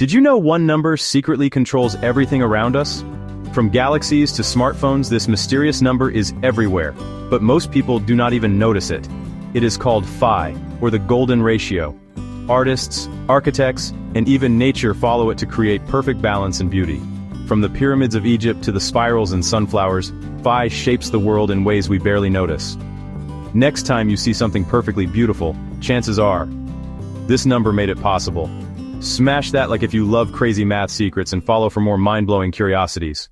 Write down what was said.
Did you know one number secretly controls everything around us? From galaxies to smartphones, this mysterious number is everywhere, but most people do not even notice it. It is called phi, or the golden ratio. Artists, architects, and even nature follow it to create perfect balance and beauty. From the pyramids of Egypt to the spirals in sunflowers, phi shapes the world in ways we barely notice. Next time you see something perfectly beautiful, chances are, this number made it possible. Smash that like if you love crazy math secrets and follow for more mind-blowing curiosities.